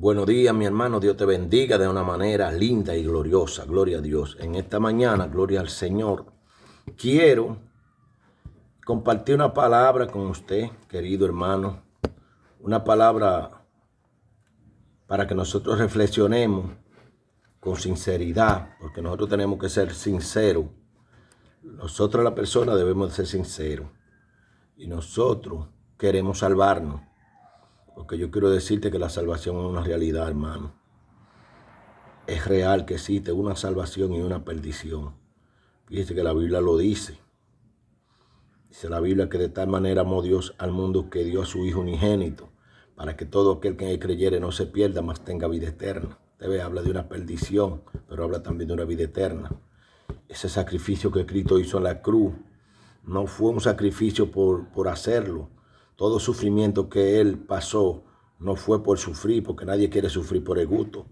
Buenos días, mi hermano. Dios te bendiga de una manera linda y gloriosa. Gloria a Dios. En esta mañana, gloria al Señor. Quiero compartir una palabra con usted, querido hermano. Una palabra para que nosotros reflexionemos con sinceridad, porque nosotros tenemos que ser sinceros. Nosotros, la persona, debemos ser sinceros. Y nosotros queremos salvarnos. Porque yo quiero decirte que la salvación es una realidad, hermano. Es real que existe una salvación y una perdición. Fíjese que la Biblia lo dice. Dice la Biblia que de tal manera amó Dios al mundo que dio a su Hijo unigénito, para que todo aquel que en él creyere no se pierda, mas tenga vida eterna. Usted habla de una perdición, pero habla también de una vida eterna. Ese sacrificio que Cristo hizo en la cruz no fue un sacrificio por hacerlo. Todo sufrimiento que Él pasó no fue por sufrir, porque nadie quiere sufrir por el gusto.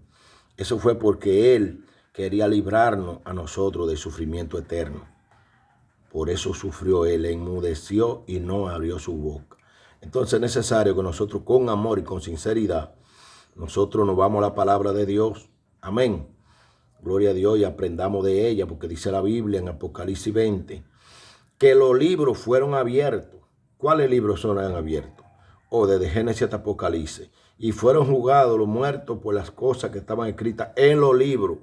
Eso fue porque Él quería librarnos a nosotros del sufrimiento eterno. Por eso sufrió Él, enmudeció y no abrió su boca. Entonces es necesario que nosotros con amor y con sinceridad, nosotros nos vamos a la palabra de Dios. Amén. Gloria a Dios, y aprendamos de ella, porque dice la Biblia en Apocalipsis 20, que los libros fueron abiertos. ¿Cuáles libros son abiertos? Desde Génesis hasta Apocalipsis. Y fueron juzgados los muertos por las cosas que estaban escritas en los libros.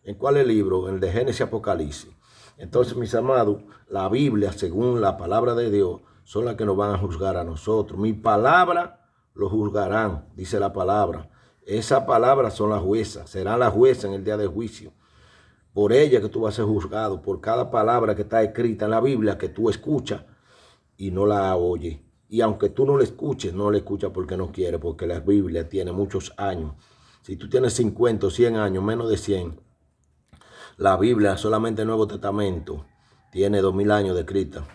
¿En cuáles libros? En el de Génesis y Apocalipsis. Entonces, mis amados, la Biblia, según la palabra de Dios, son las que nos van a juzgar a nosotros. Mi palabra lo juzgarán, dice la palabra. Esas palabras son las juezas, serán las juezas en el día de juicio. Por ella que tú vas a ser juzgado, por cada palabra que está escrita en la Biblia que tú escuchas y no la oyes. Y aunque tú no la escuches, no la escuchas porque no quieres, porque la Biblia tiene muchos años. Si tú tienes 50 o 100 años, menos de 100, la Biblia, solamente el Nuevo Testamento, tiene 2000 años de escrita,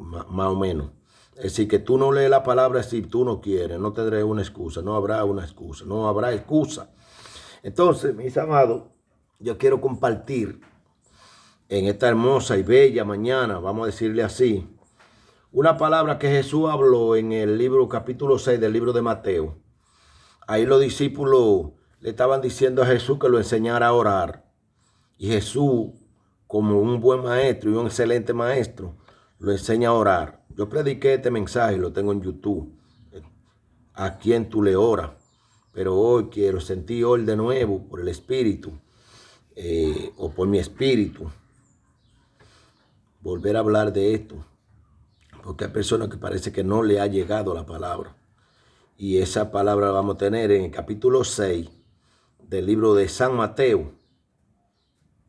más o menos. Es decir, que tú no lees la palabra si tú no quieres, no tendré una excusa, no habrá una excusa, no habrá excusa. Entonces, mis amados, yo quiero compartir en esta hermosa y bella mañana, vamos a decirle así, una palabra que Jesús habló en el libro capítulo 6 del libro de Mateo. Ahí los discípulos le estaban diciendo a Jesús que lo enseñara a orar. Y Jesús, como un buen maestro y un excelente maestro, lo enseña a orar. Yo prediqué este mensaje, lo tengo en YouTube, a quien tú le oras. Pero hoy quiero sentir hoy de nuevo por el Espíritu, o por mi espíritu, volver a hablar de esto. Porque hay personas que parece que no le ha llegado la palabra. Y esa palabra la vamos a tener en el capítulo 6 del libro de San Mateo.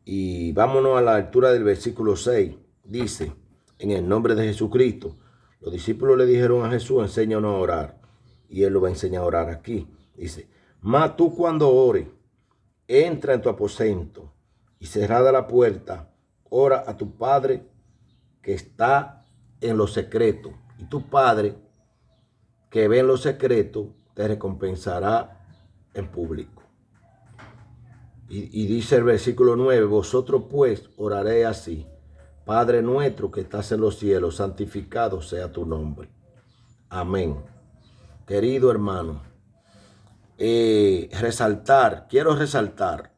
Y vámonos a la altura del versículo 6. Dice, en el nombre de Jesucristo, los discípulos le dijeron a Jesús, enséñanos a orar. Y Él lo va a enseñar a orar aquí. Dice, mas tú cuando ores, entra en tu aposento y cerrada la puerta, ora a tu Padre que está en lo secreto. Y tu Padre que ve en lo secreto te recompensará en público. Y dice el versículo 9, vosotros pues oraré así, Padre nuestro que estás en los cielos, santificado sea tu nombre. Amén. Querido hermano, quiero resaltar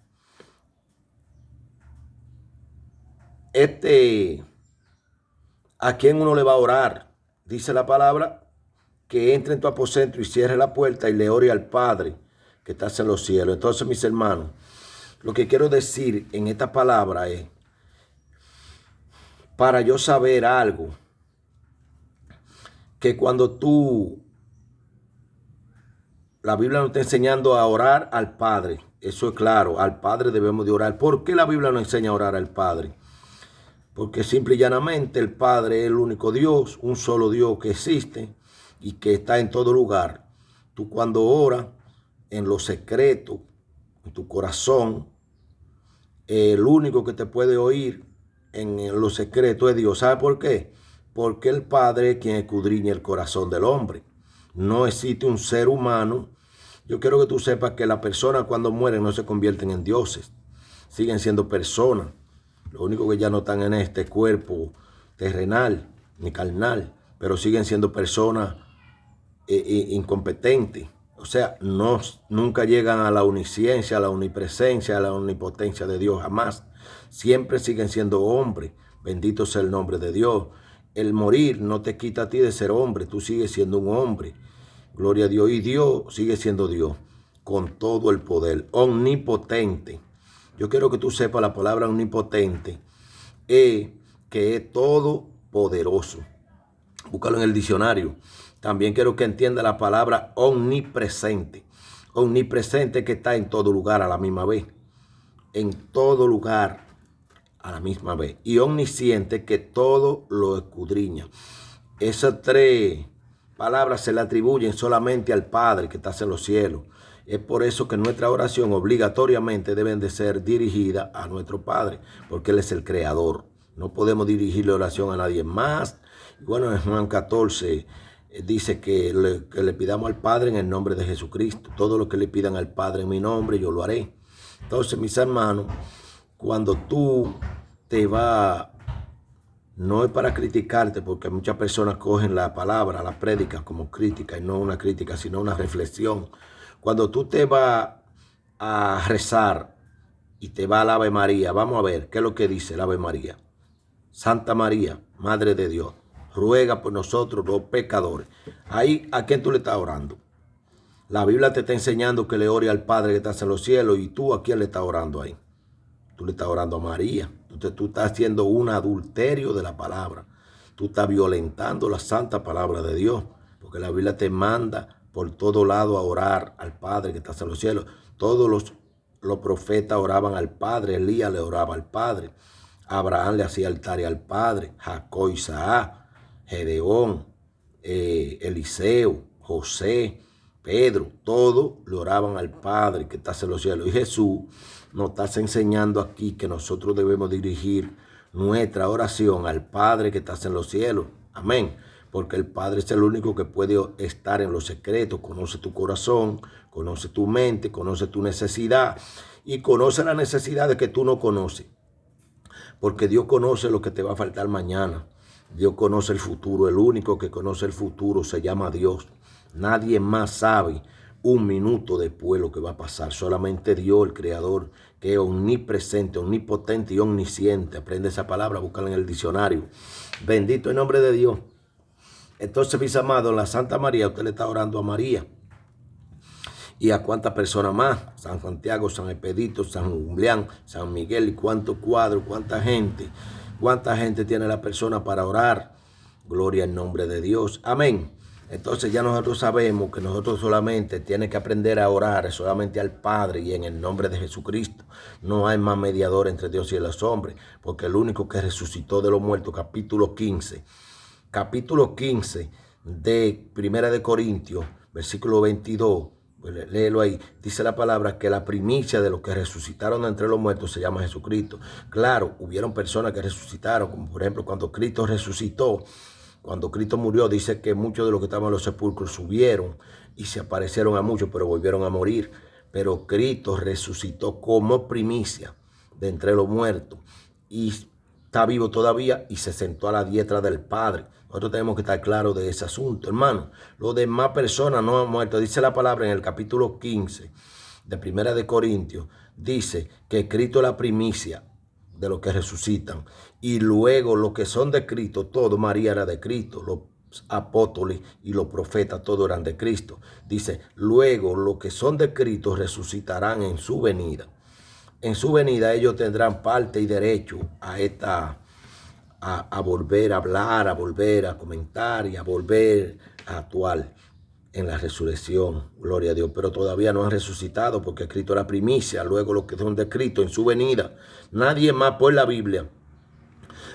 a quién uno le va a orar. Dice la palabra que entre en tu aposento y cierre la puerta y le ore al Padre que estás en los cielos. Entonces, mis hermanos, lo que quiero decir en esta palabra es, para yo saber algo, que cuando la Biblia nos está enseñando a orar al Padre, eso es claro, al Padre debemos de orar. ¿Por qué la Biblia nos enseña a orar al Padre? Porque simple y llanamente el Padre es el único Dios, un solo Dios que existe y que está en todo lugar. Tú cuando oras en lo secreto, en tu corazón, el único que te puede oír en lo secreto es Dios. ¿Sabe por qué? Porque el Padre es quien escudriña el corazón del hombre. No existe un ser humano. Yo quiero que tú sepas que las personas cuando mueren no se convierten en dioses. Siguen siendo personas. Lo único que ya no están en este cuerpo terrenal ni carnal, pero siguen siendo personas incompetentes. O sea, nunca llegan a la omnisciencia, a la omnipresencia, a la omnipotencia de Dios, jamás. Siempre siguen siendo hombres. Bendito sea el nombre de Dios. El morir no te quita a ti de ser hombre, tú sigues siendo un hombre. Gloria a Dios. Y Dios sigue siendo Dios, con todo el poder, omnipotente. Yo quiero que tú sepas la palabra omnipotente, que es todopoderoso. Búscalo en el diccionario. También quiero que entienda la palabra omnipresente. Omnipresente que está en todo lugar a la misma vez. En todo lugar a la misma vez. Y omnisciente que todo lo escudriña. Esas tres palabras se le atribuyen solamente al Padre que está en los cielos. Es por eso que nuestra oración obligatoriamente deben de ser dirigida a nuestro Padre, porque Él es el Creador. No podemos dirigirle oración a nadie más. Bueno, en Juan 14 dice que le pidamos al Padre en el nombre de Jesucristo. Todo lo que le pidan al Padre en mi nombre, yo lo haré. Entonces, mis hermanos, cuando tú te vas, no es para criticarte, porque muchas personas cogen la palabra, la prédica como crítica, y no una crítica, sino una reflexión. Cuando tú te vas a rezar y te va al Ave María, vamos a ver qué es lo que dice el Ave María. Santa María, Madre de Dios, ruega por nosotros los pecadores. Ahí, ¿a quién tú le estás orando? La Biblia te está enseñando que le ore al Padre que está en los cielos, y tú, ¿a quién le estás orando ahí? Tú le estás orando a María. Entonces tú estás haciendo un adulterio de la palabra. Tú estás violentando la santa palabra de Dios, porque la Biblia te manda por todo lado a orar al Padre que está en los cielos. Todos los profetas oraban al Padre. Elías le oraba al Padre. Abraham le hacía altares al Padre. Jacob, Isaac, Gedeón, Eliseo, José, Pedro, todos le oraban al Padre que está en los cielos. Y Jesús nos está enseñando aquí que nosotros debemos dirigir nuestra oración al Padre que está en los cielos. Amén. Porque el Padre es el único que puede estar en los secretos. Conoce tu corazón, conoce tu mente, conoce tu necesidad y conoce la necesidad de que tú no conoces. Porque Dios conoce lo que te va a faltar mañana. Dios conoce el futuro. El único que conoce el futuro se llama Dios. Nadie más sabe un minuto después lo que va a pasar. Solamente Dios, el Creador, que es omnipresente, omnipotente y omnisciente. Aprende esa palabra, búscala en el diccionario. Bendito el nombre de Dios. Entonces, mis amados, la Santa María, usted le está orando a María. ¿Y a cuántas personas más? San Santiago, San Expedito, San Julián, San Miguel, y cuántos cuadros, cuánta gente. ¿Cuánta gente tiene la persona para orar? Gloria al nombre de Dios. Amén. Entonces ya nosotros sabemos que nosotros solamente tenemos que aprender a orar solamente al Padre y en el nombre de Jesucristo. No hay más mediador entre Dios y los hombres, porque el único que resucitó de los muertos, capítulo 15 de Primera de Corintios, versículo 22, léelo ahí, dice la palabra que la primicia de los que resucitaron entre los muertos se llama Jesucristo. Claro, hubieron personas que resucitaron, como por ejemplo cuando Cristo resucitó. Cuando Cristo murió, dice que muchos de los que estaban en los sepulcros subieron y se aparecieron a muchos, pero volvieron a morir. Pero Cristo resucitó como primicia de entre los muertos y está vivo todavía y se sentó a la diestra del Padre. Nosotros tenemos que estar claros de ese asunto, hermano. Los demás personas no han muerto. Dice la palabra en el capítulo 15 de Primera de Corintios, dice que Cristo es la primicia de los que resucitan. Y luego los que son de Cristo, todo, María era de Cristo, los apóstoles y los profetas, todos eran de Cristo. Dice, luego los que son de Cristo resucitarán en su venida. En su venida ellos tendrán parte y derecho a volver a hablar, a volver a comentar y a volver a actuar en la resurrección, gloria a Dios, pero todavía no han resucitado porque Cristo es la primicia. Luego los que son de Cristo en su venida, nadie más por la Biblia,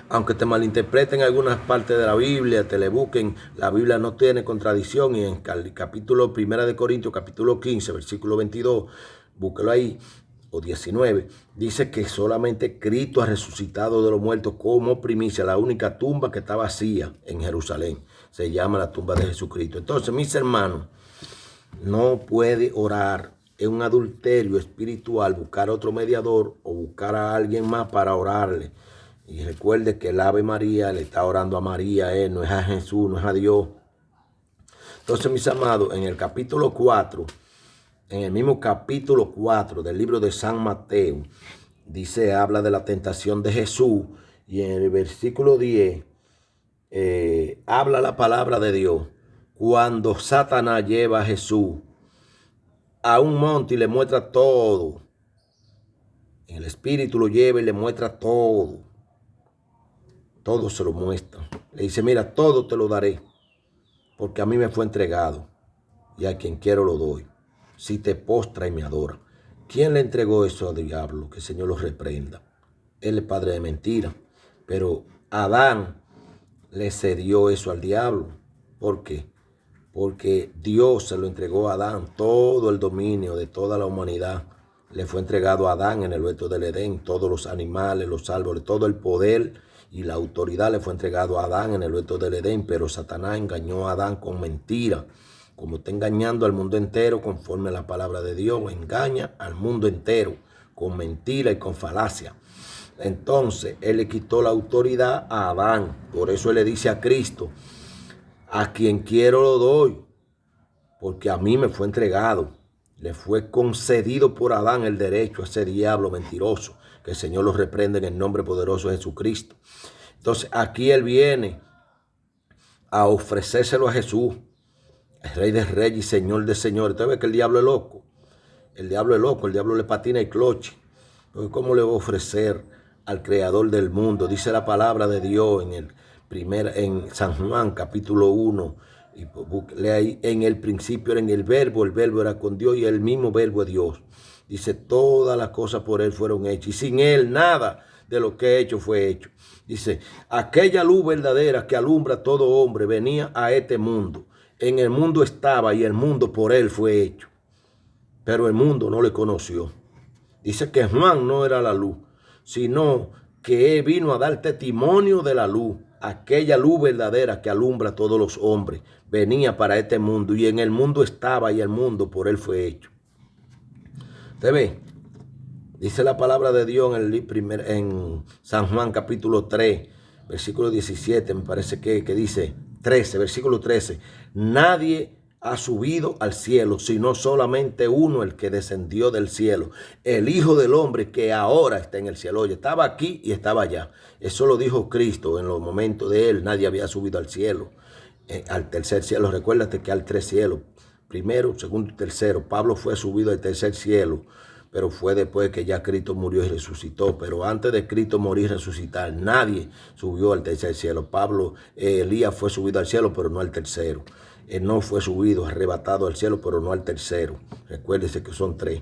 aunque te malinterpreten algunas partes de la Biblia, te le busquen, la Biblia no tiene contradicción. Y en el capítulo 1 de Corintios, capítulo 15, versículo 22, búsquelo ahí, o 19, dice que solamente Cristo ha resucitado de los muertos como primicia. La única tumba que está vacía en Jerusalén se llama la tumba de Jesucristo. Entonces, mis hermanos, no puede orar. Es un adulterio espiritual buscar otro mediador o buscar a alguien más para orarle. Y recuerde que el Ave María le está orando a María, no es a Jesús, no es a Dios. Entonces, mis amados, en el capítulo 4, en el mismo capítulo 4 del libro de San Mateo, dice, habla de la tentación de Jesús, y en el versículo 10 habla la palabra de Dios. Cuando Satanás lleva a Jesús a un monte y le muestra todo, en el espíritu lo lleva y le muestra todo, todo se lo muestra. Le dice, mira, todo te lo daré, porque a mí me fue entregado, y a quien quiero lo doy, si te postra y me adora. ¿Quién le entregó eso al diablo? Que el Señor lo reprenda. Él es padre de mentira. Pero Adán le cedió eso al diablo. ¿Por qué? Porque Dios se lo entregó a Adán. Todo el dominio de toda la humanidad le fue entregado a Adán en el huerto del Edén. Todos los animales, los árboles, todo el poder y la autoridad le fue entregado a Adán en el huerto del Edén. Pero Satanás engañó a Adán con mentira. Como está engañando al mundo entero, conforme a la palabra de Dios, engaña al mundo entero con mentira y con falacia. Entonces, él le quitó la autoridad a Adán. Por eso él le dice a Cristo, a quien quiero lo doy, porque a mí me fue entregado. Le fue concedido por Adán el derecho a ese diablo mentiroso. Que el Señor lo reprenda en el nombre poderoso de Jesucristo. Entonces, aquí él viene a ofrecérselo a Jesús, el Rey de Reyes y Señor de Señores. Usted ve que el diablo es loco. El diablo es loco, el diablo le patina el cloche. Porque ¿cómo le va a ofrecer al Creador del mundo? Dice la palabra de Dios en San Juan, capítulo 1. Y lea ahí, en el principio era en el verbo era con Dios y el mismo verbo es Dios. Dice, todas las cosas por él fueron hechas y sin él nada de lo que he hecho fue hecho. Dice, aquella luz verdadera que alumbra a todo hombre venía a este mundo. En el mundo estaba y el mundo por él fue hecho, pero el mundo no le conoció. Dice que Juan no era la luz, sino que él vino a dar testimonio de la luz. Aquella luz verdadera que alumbra a todos los hombres venía para este mundo y en el mundo estaba y el mundo por él fue hecho. ¿Usted ve? Dice la palabra de Dios en San Juan capítulo 3, versículo 17, me parece que dice 13, versículo 13. Nadie ha subido al cielo, sino solamente uno, el que descendió del cielo, el Hijo del Hombre que ahora está en el cielo. Oye, estaba aquí y estaba allá. Eso lo dijo Cristo en los momentos de él. Nadie había subido al cielo, al tercer cielo. Recuérdate que hay tres cielos, primero, segundo y tercero. Pablo fue subido al tercer cielo, pero fue después que ya Cristo murió y resucitó. Pero antes de Cristo morir y resucitar, nadie subió al tercer cielo. Elías fue subido al cielo, pero no al tercero. Él no fue subido, arrebatado al cielo, pero no al tercero. Recuérdese que son tres.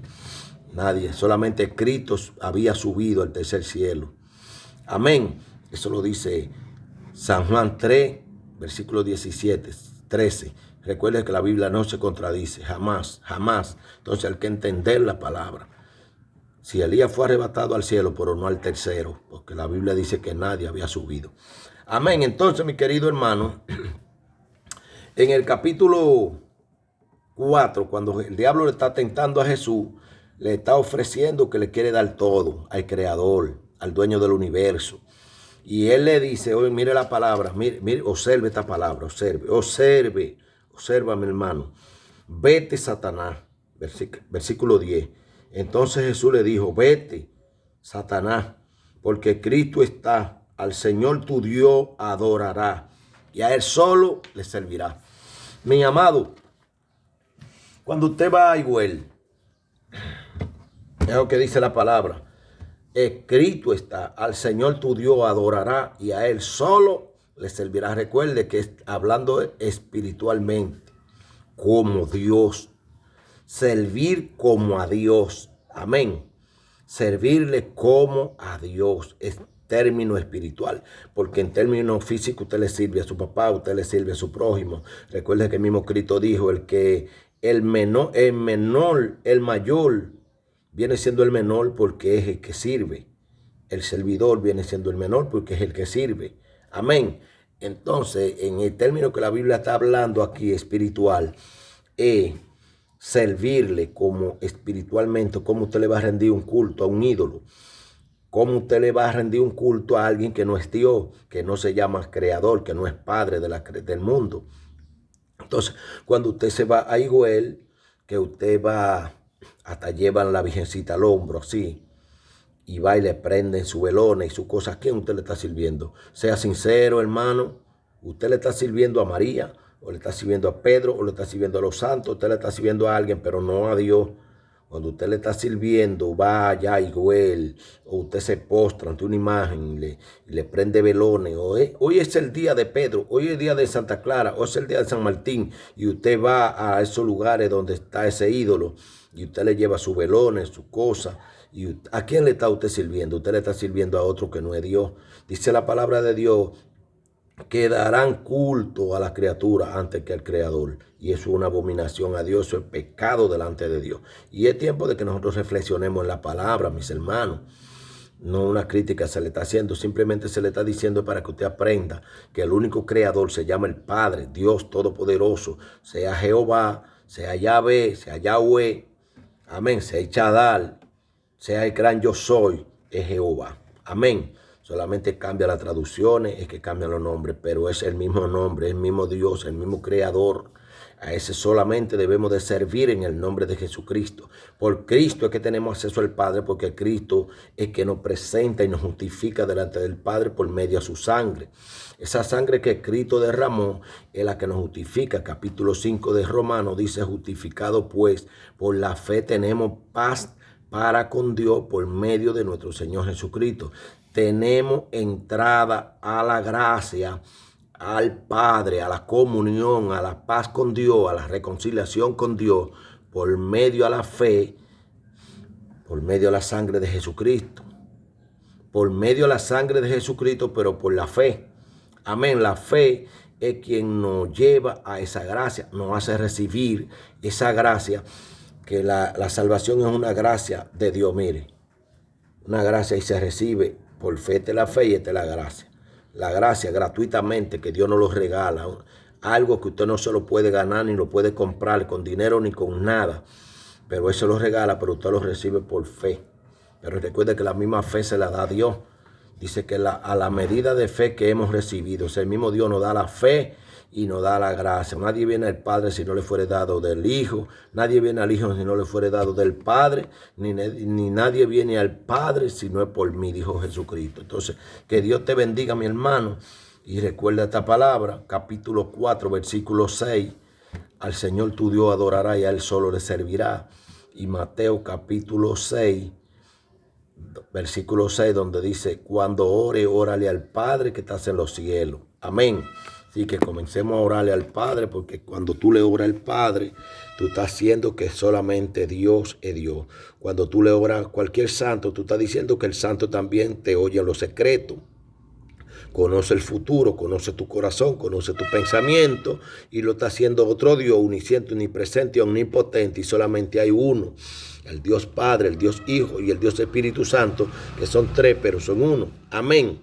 Nadie, solamente Cristo había subido al tercer cielo. Amén. Eso lo dice San Juan 3, versículo 17, 13. Recuerde que la Biblia no se contradice, jamás, jamás. Entonces hay que entender la palabra. Si Elías fue arrebatado al cielo, pero no al tercero, porque la Biblia dice que nadie había subido. Amén. Entonces, mi querido hermano, en el capítulo 4, cuando el diablo le está tentando a Jesús, le está ofreciendo que le quiere dar todo al Creador, al dueño del universo. Y él le dice, oye, mire la palabra, mire, observe esta palabra, observa mi hermano. Vete, Satanás, versículo 10. Entonces Jesús le dijo, vete, Satanás, porque Cristo está, al Señor tu Dios adorará y a Él solo le servirá. Mi amado, cuando usted va a Higüey, es lo que dice la palabra, escrito está, al Señor tu Dios adorará y a Él solo le servirá. Recuerde que hablando espiritualmente, como Dios, servir como a Dios, amén. Servirle como a Dios es término espiritual, porque en términos físicos usted le sirve a su papá, usted le sirve a su prójimo. Recuerde que el mismo Cristo dijo, el mayor viene siendo el menor porque es el que sirve. El servidor viene siendo el menor porque es el que sirve. Amén. Entonces, en el término que la Biblia está hablando aquí espiritual, servirle como espiritualmente, como usted le va a rendir un culto a un ídolo, como usted le va a rendir un culto a alguien que no es Dios, que no se llama creador, que no es padre del mundo. Entonces, cuando usted se va a Higüey, que usted va, hasta llevan la virgencita al hombro, así, y va y le prenden su velones y sus cosas, ¿a quién usted le está sirviendo? Sea sincero, hermano, usted le está sirviendo a María, o le está sirviendo a Pedro, o le está sirviendo a los santos, usted le está sirviendo a alguien, pero no a Dios. Cuando usted le está sirviendo, va allá a Higüey, o usted se postra ante una imagen y le prende velones. Hoy es el día de Pedro, hoy es el día de Santa Clara, hoy es el día de San Martín, y usted va a esos lugares donde está ese ídolo, y usted le lleva sus velones, sus cosas. ¿Y a quién le está usted sirviendo? Usted le está sirviendo a otro que no es Dios. Dice la palabra de Dios que darán culto a la criatura antes que al Creador. Y eso es una abominación a Dios, eso es pecado delante de Dios. Y es tiempo de que nosotros reflexionemos en la palabra, mis hermanos. No una crítica se le está haciendo, simplemente se le está diciendo para que usted aprenda que el único creador se llama el Padre, Dios Todopoderoso, sea Jehová, sea Yahvé, sea Yahweh, amén, sea Chadal, sea el gran yo soy, es Jehová, amén. Solamente cambia las traducciones, es que cambian los nombres, pero es el mismo nombre, el mismo Dios, el mismo Creador. A ese solamente debemos de servir en el nombre de Jesucristo. Por Cristo es que tenemos acceso al Padre, porque Cristo es que nos presenta y nos justifica delante del Padre por medio de su sangre. Esa sangre que Cristo derramó es la que nos justifica. Capítulo 5 de Romanos dice: justificado pues por la fe tenemos paz para con Dios por medio de nuestro Señor Jesucristo. Tenemos entrada a la gracia, al Padre, a la comunión, a la paz con Dios, a la reconciliación con Dios, por medio de la fe, por medio de la sangre de Jesucristo. Por medio de la sangre de Jesucristo, pero por la fe. Amén. La fe es quien nos lleva a esa gracia, nos hace recibir esa gracia, que la salvación es una gracia de Dios, mire. Una gracia y se recibe por fe. Esta es la fe y esta es la gracia. La gracia gratuitamente que Dios nos lo regala. Algo que usted no se lo puede ganar ni lo puede comprar con dinero ni con nada. Pero Él se lo regala, pero usted lo recibe por fe. Pero recuerde que la misma fe se la da a Dios. Dice que a la medida de fe que hemos recibido, el mismo Dios nos da la fe y nos da la gracia. Nadie viene al Padre si no le fuere dado del Hijo. Nadie viene al Hijo si no le fuere dado del Padre. Ni nadie viene al Padre si no es por mí, dijo Jesucristo. Entonces, que Dios te bendiga, mi hermano. Y recuerda esta palabra, capítulo 4, versículo 6. Al Señor tu Dios adorará y a Él solo le servirá. Y Mateo capítulo 6, versículo 6, donde dice: cuando ore, órale al Padre que estás en los cielos. Amén. Así que comencemos a orarle al Padre, porque cuando tú le oras al Padre, tú estás haciendo que solamente Dios es Dios. Cuando tú le oras a cualquier santo, tú estás diciendo que el santo también te oye en lo secreto. Conoce el futuro, conoce tu corazón, conoce tu pensamiento, y lo está haciendo otro Dios, omnisciente, omnipresente, omnipotente, y solamente hay uno. El Dios Padre, el Dios Hijo y el Dios Espíritu Santo, que son tres, pero son uno. Amén.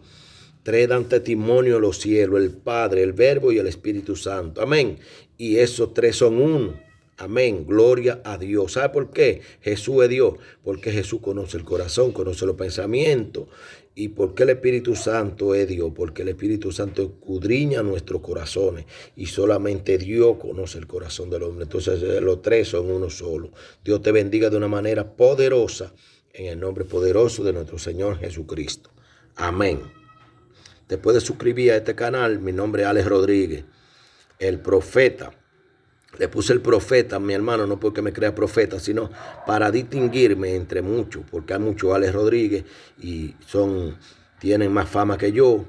Tres dan testimonio a los cielos: el Padre, el Verbo y el Espíritu Santo. Amén. Y esos tres son uno. Amén. Gloria a Dios. ¿Sabe por qué? Jesús es Dios. Porque Jesús conoce el corazón, conoce los pensamientos. ¿Y por qué el Espíritu Santo es Dios? Porque el Espíritu Santo escudriña nuestros corazones. Y solamente Dios conoce el corazón del hombre. Entonces los tres son uno solo. Dios te bendiga de una manera poderosa, en el nombre poderoso de nuestro Señor Jesucristo. Amén. Te puedes suscribir a este canal. Mi nombre es Alex Rodríguez, el profeta. Le puse el profeta, mi hermano, no porque me crea profeta, sino para distinguirme entre muchos, porque hay muchos Alex Rodríguez y tienen más fama que yo.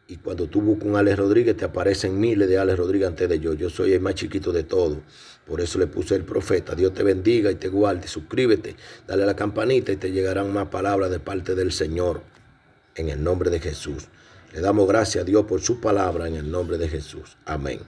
Y cuando tú buscas un Alex Rodríguez, te aparecen miles de Alex Rodríguez antes de yo. Yo soy el más chiquito de todos. Por eso le puse el profeta. Dios te bendiga y te guarde. Suscríbete, dale a la campanita y te llegarán más palabras de parte del Señor. En el nombre de Jesús. Le damos gracias a Dios por su palabra en el nombre de Jesús. Amén.